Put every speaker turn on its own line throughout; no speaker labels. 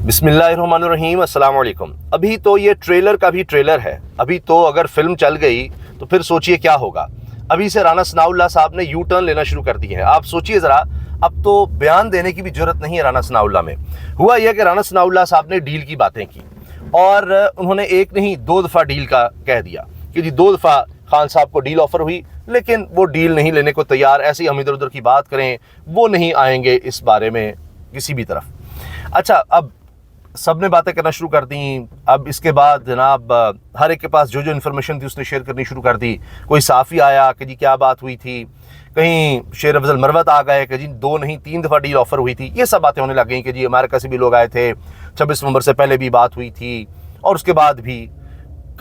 बिस्मिल्लाहिर्रहमानिर्रहीम, अस्सलाम वालेकुम। अभी तो ये ट्रेलर का भी ट्रेलर है। अभी तो अगर फिल्म चल गई तो फिर सोचिए क्या होगा। अभी से राना सनाउल्लाह साहब ने यू टर्न लेना शुरू कर दिए हैं। आप सोचिए ज़रा, अब तो बयान देने की भी जरूरत नहीं है राना सनाउल्लाह में। हुआ यह कि राना सनाउल्लाह साहब ने डील की बातें की और उन्होंने एक नहीं दो दफ़ा डील का कह दिया कि जी दो दफ़ा खान साहब को डील ऑफर हुई, लेकिन वो डील नहीं लेने को तैयार। ऐसे ही हम इधर उधर की बात करें, वो नहीं आएंगे इस बारे में किसी भी तरफ। अच्छा, अब सब ने बातें करना शुरू कर दी। अब इसके बाद जनाब हर एक के पास जो जो इन्फॉर्मेशन थी उसने शेयर करनी शुरू कर दी। कोई साफ़ी आया कि जी क्या बात हुई थी, कहीं शेर अफजल मरवत आ गए कि जी दो नहीं तीन दफ़ा डील ऑफर हुई थी। ये सब बातें होने लग गई कि जी अमेरिका से भी लोग आए थे, 26 नवंबर से पहले भी बात हुई थी और उसके बाद भी।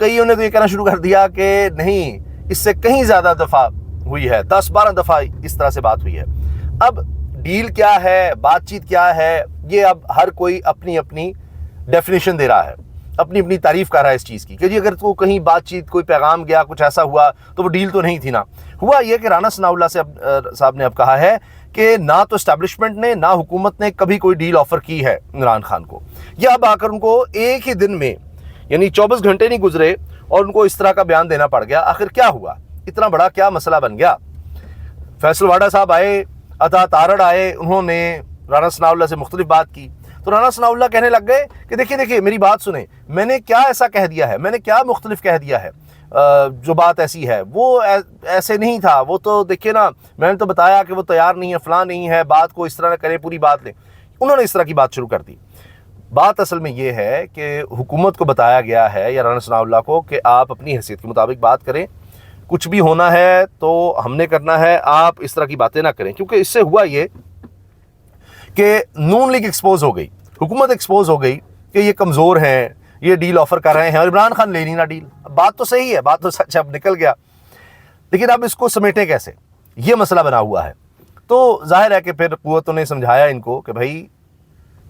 कईयों ने तो ये कहना शुरू कर दिया कि नहीं, इससे कहीं ज़्यादा दफ़ा हुई है, 10-12 दफ़ा इस तरह से बात हुई है। अब डील क्या है, बातचीत क्या है, ये अब हर कोई अपनी अपनी डेफिनेशन दे रहा है, अपनी अपनी तारीफ कर रहा है इस चीज़ की कि जी अगर तो कहीं बातचीत कोई पैगाम गया, कुछ ऐसा हुआ तो वो डील तो नहीं थी ना। हुआ ये कि राना सनाउल्लाह साहब ने अब कहा है कि ना तो एस्टैब्लिशमेंट ने ना हुकूमत ने कभी कोई डील ऑफर की है इमरान खान को। यह अब आकर उनको एक ही दिन में, यानी 24 घंटे नहीं गुजरे और उनको इस तरह का बयान देना पड़ गया। आखिर क्या हुआ, इतना बड़ा क्या मसला बन गया? फैसल वाडा साहब आए, अता तारड़ आए, उन्होंने राना सनाउल्लाह से मुख्तलिफ बात की तो राना सनाउल्लाह कहने लग गए कि देखिए मेरी बात सुने, मैंने क्या ऐसा कह दिया है, मैंने क्या मुख्तलिफ कह दिया है। जो बात ऐसी है वो ऐसे नहीं था, वो तो देखिए ना, मैंने तो बताया कि वो तैयार नहीं है, फलां नहीं है, बात को इस तरह न करें, पूरी बात लें। उन्होंने इस तरह की बात शुरू कर दी। बात असल में ये है कि हुकूमत को बताया गया है या राना सनाउल्लाह को कि आप अपनी हैसियत के मुताबिक बात करें, कुछ भी होना है तो हमने करना है, आप इस तरह की बातें ना करें। क्योंकि इससे हुआ ये कि नून लीग एक्सपोज हो गई, हुकूमत एक्सपोज हो गई कि ये कमज़ोर हैं, ये डील ऑफर कर रहे हैं और इमरान खान ले नहीं ना डील। बात तो सही है, बात तो सच, अब निकल गया, लेकिन अब इसको समेटें कैसे, ये मसला बना हुआ है। तो जाहिर है कि फिर कुव्वतों ने समझाया इनको कि भाई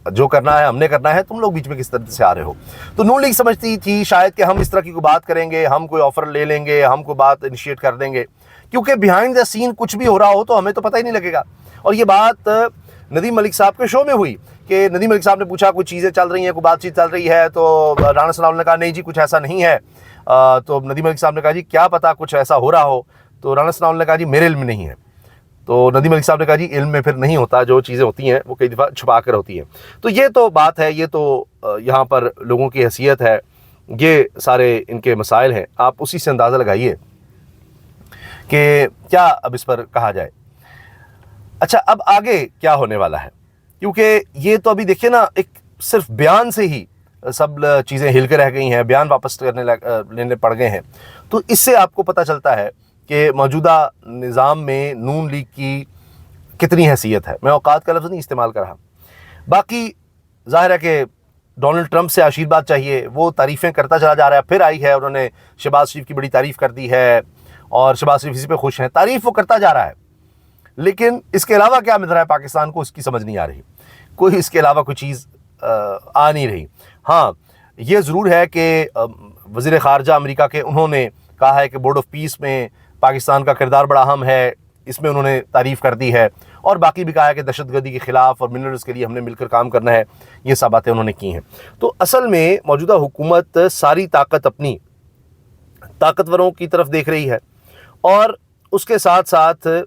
जो करना है हमने करना है, तुम लोग बीच में किस तरह से आ रहे हो। तो नून लीग समझती थी शायद कि हम इस तरह की कोई बात करेंगे, हम कोई ऑफर ले लेंगे, हम कोई बात इनिशिएट कर देंगे, क्योंकि बिहाइंड द सीन कुछ भी हो रहा हो तो हमें तो पता ही नहीं लगेगा। और ये बात नदीम मलिक साहब के शो में हुई कि नदीम मलिक साहब ने पूछा कुछ चीज़ें चल रही हैं, कोई बातचीत चल रही है, तो राना सनाउल्लाह ने कहा नहीं जी कुछ ऐसा नहीं है। तो नदीम मलिक साहब ने कहा जी क्या पता कुछ ऐसा हो रहा हो। तो राना सनाउल्लाह ने कहा जी मेरे इल्म में नहीं है। तो नदीम मलिक साहब ने कहा जी इल्म में फिर नहीं होता, जो चीज़ें होती हैं वो कई दफ़ा छुपा कर होती हैं। तो ये तो बात है, ये तो यहाँ पर लोगों की हैसियत है, ये सारे इनके मसाइल हैं। आप उसी से अंदाज़ा लगाइए कि क्या अब इस पर कहा जाए। अच्छा, अब आगे क्या होने वाला है, क्योंकि ये तो अभी देखिए ना, एक सिर्फ बयान से ही सब चीज़ें हिल के रह गई हैं, बयान वापस लेने पड़ गए हैं। तो इससे आपको पता चलता है कि मौजूदा निज़ाम में नून लीग की कितनी हैसियत है। मैं औकात का लफ्ज़ नहीं इस्तेमाल कर रहा। बाकी ज़ाहिर है कि डोनाल्ड ट्रंप से आशीर्वाद चाहिए, वो तारीफ़ें करता चला जा रहा है। फिर आई है, उन्होंने शहबाज शरीफ की बड़ी तारीफ़ कर दी है और शहबाज शरीफ इसी पे खुश हैं, तारीफ़ वो करता जा रहा है। लेकिन इसके अलावा क्या मिल रहा है पाकिस्तान को, उसकी समझ नहीं आ रही। कोई इसके अलावा कोई चीज़ आ नहीं रही। हाँ, ये ज़रूर है कि वज़ीर ख़ारजा अमेरिका के, उन्होंने कहा है कि बोर्ड ऑफ पीस में पाकिस्तान का किरदार बड़ा अहम है, इसमें उन्होंने तारीफ़ कर दी है। और बाकी भी कहा है कि दहशतगर्दी के ख़िलाफ़ और मिनरल्स के लिए हमने मिलकर काम करना है। ये सब बातें उन्होंने की हैं। तो असल में मौजूदा हुकूमत सारी ताकत अपनी ताकतवरों की तरफ देख रही है और उसके साथ साथ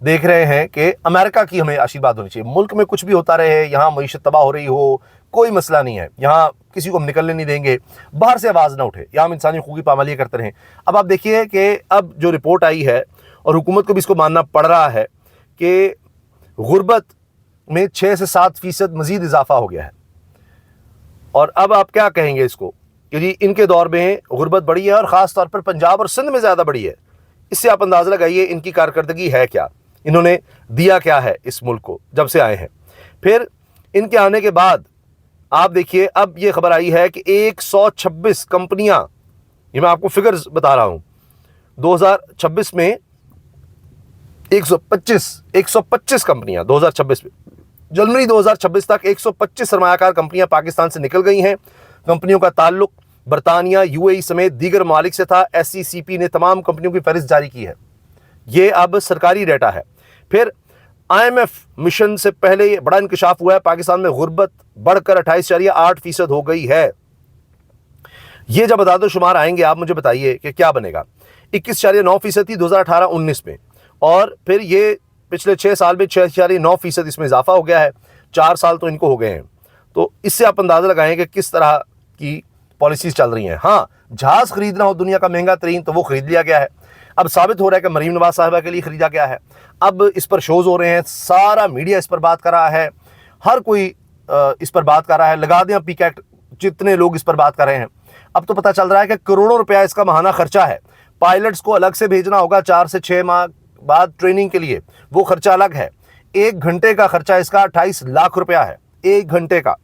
देख रहे हैं कि अमेरिका की हमें आशीर्वाद होनी चाहिए। मुल्क में कुछ भी होता रहे, यहाँ मईशत तबाह हो रही हो, कोई मसला नहीं है, यहाँ किसी को हम निकलने नहीं देंगे, बाहर से आवाज़ ना उठे, यहाँ हम इंसानी हकूक़ की पामाली करते रहें। अब आप देखिए कि अब जो रिपोर्ट आई है और हुकूमत को भी इसको मानना पड़ रहा है कि गुर्बत में 6 से 7% मज़ीद इजाफा हो गया है। और अब आप क्या कहेंगे इसको कि जी इनके दौर में गुर्बत बढ़ी है और ख़ास तौर पर पंजाब और सिंध में ज़्यादा बढ़ी है। इससे आप अंदाज़ा लगाइए इनकी कारकर्दगी है क्या, इन्होंने दिया क्या है इस मुल्क को जब से आए हैं। फिर इनके आने के बाद आप देखिए, अब ये खबर आई है कि 126 कंपनियां, ये मैं आपको फिगर्स बता रहा हूं, 2026 में 125 कंपनियां 2026 में, जनवरी 2026 तक 125 सरमायाकार कंपनियां पाकिस्तान से निकल गई हैं। कंपनियों का ताल्लुक बरतानिया, यूएई समेत दीगर ममालिक से था। SCCP ने तमाम कंपनियों की फहरिस्त जारी की है। ये अब सरकारी डेटा है। फिर IMF मिशन से पहले ये बड़ा इंकशाफ हुआ है, पाकिस्तान में गुर्बत बढ़कर 28.8% हो गई है। ये जब अदाद शुमार आएंगे आप मुझे बताइए कि क्या बनेगा। 21.9% थी 2018-19 में, और फिर ये पिछले 6 साल में 6.9% इसमें इजाफा हो गया है। 4 साल तो इनको हो गए हैं। तो इससे आप अंदाज़ा लगाएं कि किस तरह की पॉलिसीज़ चल रही हैं। हाँ, जहाज़ खरीदना हो दुनिया का महंगा तरीन तो वो खरीद लिया गया है। अब साबित हो रहा है कि मरीम नवाज साहिबा के लिए खरीदा गया है। अब इस पर शोज़ हो रहे हैं, सारा मीडिया इस पर बात कर रहा है, हर कोई इस पर बात कर रहा है। लगा दें पीक एक्ट, जितने लोग इस पर बात कर रहे हैं। अब तो पता चल रहा है कि करोड़ों रुपया इसका माहाना खर्चा है। पायलट्स को अलग से भेजना होगा 4 से 6 माह बाद ट्रेनिंग के लिए, वो खर्चा अलग है। 1 घंटे का खर्चा इसका 28 लाख रुपया है, 1 घंटे का।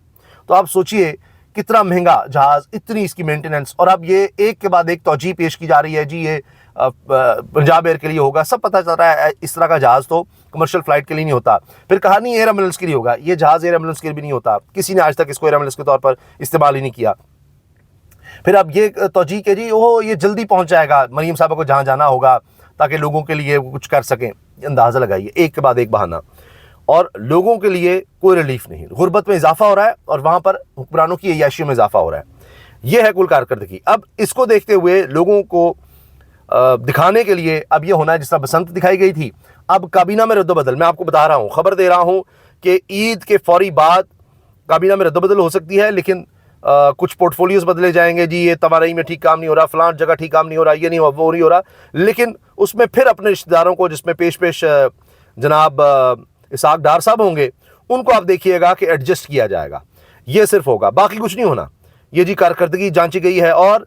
तो आप सोचिए कितना महंगा जहाज, इतनी इसकी मेंटेनेंस। और अब ये एक के बाद एक तौजीह पेश की जा रही है, जी ये पंजाब एयर के लिए होगा। सब पता चल रहा है इस तरह का जहाज तो कमर्शियल फ्लाइट के लिए नहीं होता। फिर कहा नहीं एयर एम्बुलेंस के लिए होगा, ये जहाज एयर एम्बुलेंस के लिए भी नहीं होता। किसी ने आज तक इसको एयर एम्बुलेंस के तौर पर इस्तेमाल ही नहीं किया। फिर अब ये तौजीह के जी ओह ये जल्दी पहुंच जाएगा मरीम साहब को जहां जाना होगा, ताकि लोगों के लिए कुछ कर सकें। अंदाज़ा लगाइए, एक के बाद एक बहाना, और लोगों के लिए कोई रिलीफ नहीं। गुर्बत में इजाफा हो रहा है और वहाँ पर हुक्मरानों की अय्याशियों में इजाफा हो रहा है। ये है कुल कारकर्दगी। अब इसको देखते हुए लोगों को दिखाने के लिए अब ये होना है जिस तरह बसंत दिखाई गई थी। अब काबीना में रद्दोबदल, मैं आपको बता रहा हूँ, खबर दे रहा हूँ कि ईद के फौरी बाद काबीना में रद्दोबदल हो सकती है, लेकिन कुछ पोर्टफोलियोज बदले जाएंगे। जी ये तवारई में ठीक काम नहीं हो रहा, फलां जगह ठीक काम नहीं हो रहा, ये नहीं हो वो नहीं हो रहा। लेकिन उसमें फिर अपने रिश्तेदारों को, जिसमें पेश जनाब इसहाक डार साहब होंगे, उनको आप देखिएगा कि एडजस्ट किया जाएगा। ये सिर्फ होगा, बाकी कुछ नहीं होना। ये जी कारकर्दगी जांची गई है और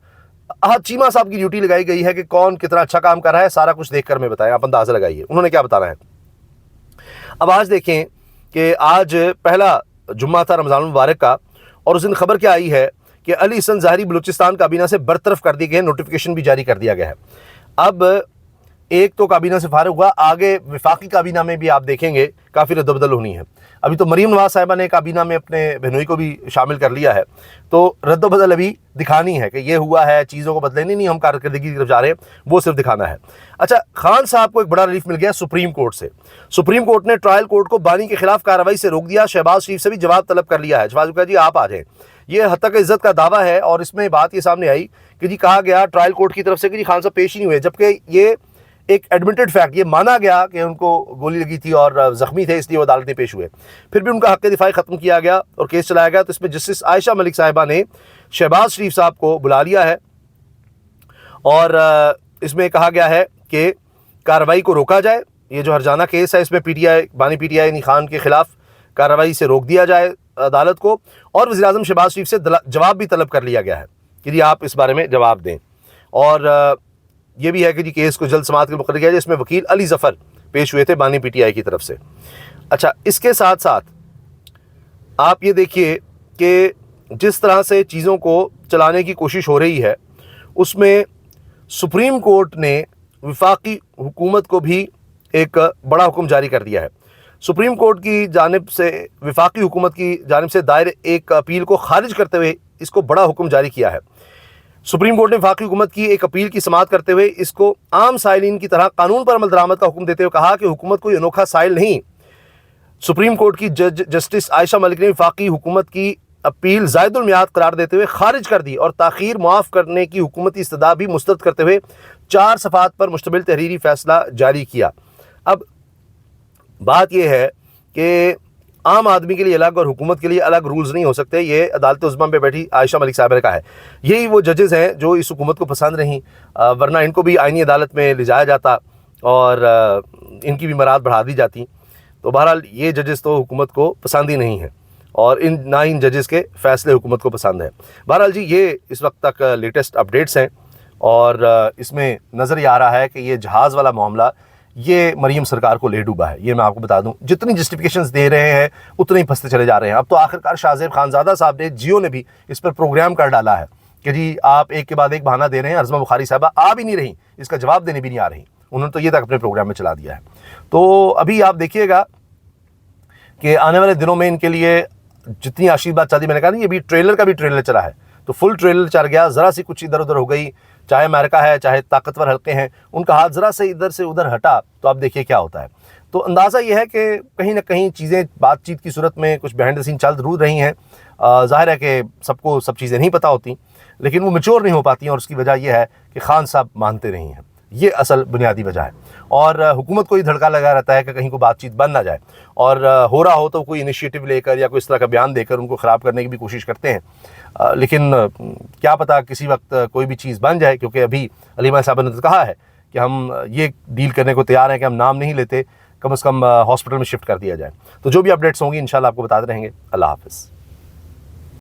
चीमा साहब की ड्यूटी लगाई गई है कि कौन कितना अच्छा काम कर रहा है। सारा कुछ देखकर मैं बताएं, आप अंदाजा लगाइए उन्होंने क्या बताना है। अब आज देखें कि आज पहला जुम्मा था रमज़ान मुबारक का, और उस दिन खबर क्या आई है कि अली हसन ज़ाहरी बलूचिस्तान काबीना से बरतरफ कर दिए गए, नोटिफिकेशन भी जारी कर दिया गया है। अब एक तो काबीना से फारिग हुआ, आगे विफाकी काबीना में भी आप देखेंगे काफ़ी रद्दबदल होनी है। अभी तो मरीम नवाज साहिबा ने काबीना में अपने बहनोई को भी शामिल कर लिया है, तो रद्दबदल अभी दिखानी है कि ये हुआ है, चीज़ों को बदले नहीं हम कारकर्दगी की तरफ जा रहे हैं, वो सिर्फ दिखाना है। अच्छा, खान साहब को एक बड़ा रिलीफ मिल गया सुप्रीम कोर्ट से। सुप्रीम कोर्ट ने ट्रायल कोर्ट को बानी के खिलाफ कार्रवाई से रोक दिया। शहबाज शरीफ से भी जवाब तलब कर लिया है। शहबाज कहा जी आप आ जाएँ, ये हद तक इज्जत का दावा है। और इसमें बात ये सामने आई कि जी कहा गया ट्रायल कोर्ट की तरफ से कि जी खान साहब पेश ही नहीं हुए, जबकि ये एक एडमिटेड फैक्ट, ये माना गया कि उनको गोली लगी थी और ज़ख्मी थे, इसलिए वो अदालत में पेश हुए। फिर भी उनका हक़ दिफाई ख़त्म किया गया और केस चलाया गया। तो इसमें जस्टिस आयशा मलिक साहिबा ने शहबाज शरीफ साहब को बुला लिया है और इसमें कहा गया है कि कार्रवाई को रोका जाए। ये जो हरजाना केस है इसमें पीटीआई बानी पीटीआई यानी खान के खिलाफ कार्रवाई से रोक दिया जाए अदालत को, और वज़ीर-ए-आज़म शहबाज शरीफ से जवाब भी तलब कर लिया गया है कि जी आप इस बारे में जवाब दें। और ये भी है कि जी केस को जल्द समाअत के मुकर्रर किया जाए। इसमें वकील अली ज़फ़र पेश हुए थे बानी पीटीआई की तरफ से। अच्छा, इसके साथ साथ आप ये देखिए कि जिस तरह से चीज़ों को चलाने की कोशिश हो रही है, उसमें सुप्रीम कोर्ट ने वफाकी हुकूमत को भी एक बड़ा हुक्म जारी कर दिया है। सुप्रीम कोर्ट की जानिब से वफाकी हुकूमत की जानिब से दायर एक अपील को खारिज करते हुए इसको बड़ा हुक्म जारी किया है। सुप्रीम कोर्ट ने वफाकी हुकूमत की एक अपील की समाअत करते हुए इसको आम साइलिन की तरह कानून पर अमल दरामद का हुक्म देते हुए कहा कि हुकूमत कोई अनोखा साइल नहीं। सुप्रीम कोर्ट की जज जस्टिस आयशा मलिक ने वफाकी हुकूमत की अपील ज़ायदुल मियाद करार देते हुए खारिज कर दी और ताख़ीर मुआफ़ करने की हुकूमती इस्तदा भी मुस्तरद करते हुए 4 सफ़ात पर मुश्तमिल तहरीरी फ़ैसला जारी किया। अब बात यह है कि आम आदमी के लिए अलग और हुकूमत के लिए अलग रूल्स नहीं हो सकते। ये अदालत उज़्मा पे बैठी आयशा मलिक साहिबा ने कहा है। यही वो जजेस हैं जो इस हुकूमत को पसंद नहीं, वरना इनको भी आईनी अदालत में ले जाया जाता और इनकी भी मराद बढ़ा दी जाती। तो बहरहाल ये जजेस तो हुकूमत को पसंद ही नहीं है और ना इन जजेस के फ़ैसले हुकूमत को पसंद है। बहरहाल जी ये इस वक्त तक लेटेस्ट अपडेट्स हैं और इसमें नज़र ये आ रहा है कि ये जहाज़ वाला मामला ये मरीम सरकार को ले डूबा है। ये मैं आपको बता दूं, जितनी जस्टिफिकेशंस दे रहे हैं उतने ही फंसते चले जा रहे हैं। अब तो आखिरकार शाहज़ेब खानज़ादा साहब ने, जियो ने भी इस पर प्रोग्राम कर डाला है कि जी आप एक के बाद एक बहाना दे रहे हैं। अज़मा बुखारी साहबा आ भी नहीं रही, इसका जवाब देने भी नहीं आ रही। उन्होंने तो ये तक अपने प्रोग्राम में चला दिया है। तो अभी आप देखिएगा कि आने वाले दिनों में इनके लिए जितनी आशीर्वाद चाहती, मैंने कहा नहीं, ये भी ट्रेलर का भी ट्रेलर चला है, तो फुल ट्रेलर चल गया। ज़रा सी कुछ इधर उधर हो गई, चाहे अमेरिका है चाहे ताकतवर हल्के हैं, उनका हाथ ज़रा से इधर से उधर हटा तो आप देखिए क्या होता है। تو اندازہ یہ ہے کہ کہیں نہ کہیں چیزیں بات چیت کی صورت میں کچھ بیہائنڈ دا سین چل ضرور رہی ہیں. ظاہر ہے کہ سب کو سب چیزیں نہیں پتہ ہوتی، لیکن وہ میچور نہیں ہو پاتی ہیں، اور اس کی وجہ یہ ہے کہ خان صاحب مانتے نہیں ہیں. یہ اصل بنیادی وجہ ہے. اور حکومت کو یہ دھڑکا لگا رہتا ہے کہ کہیں کو بات چیت بن نہ جائے، اور ہو رہا ہو تو کوئی انیشیٹو لے کر یا کوئی اس طرح کا بیان دے کر ان کو خراب کرنے کی بھی کوشش کرتے ہیں. لیکن کیا پتہ کسی وقت کوئی بھی چیز بن جائے، کیونکہ ابھی علیمہ صاحب نے تو کہا ہے کہ ہم یہ ڈیل کرنے کو تیار ہیں کہ ہم نام نہیں لیتے، کم از کم ہاسپٹل میں شفٹ کر دیا جائے. تو جو بھی اپڈیٹس ہوں گی انشاءاللہ آپ کو بتاتے رہیں گے. اللہ حافظ.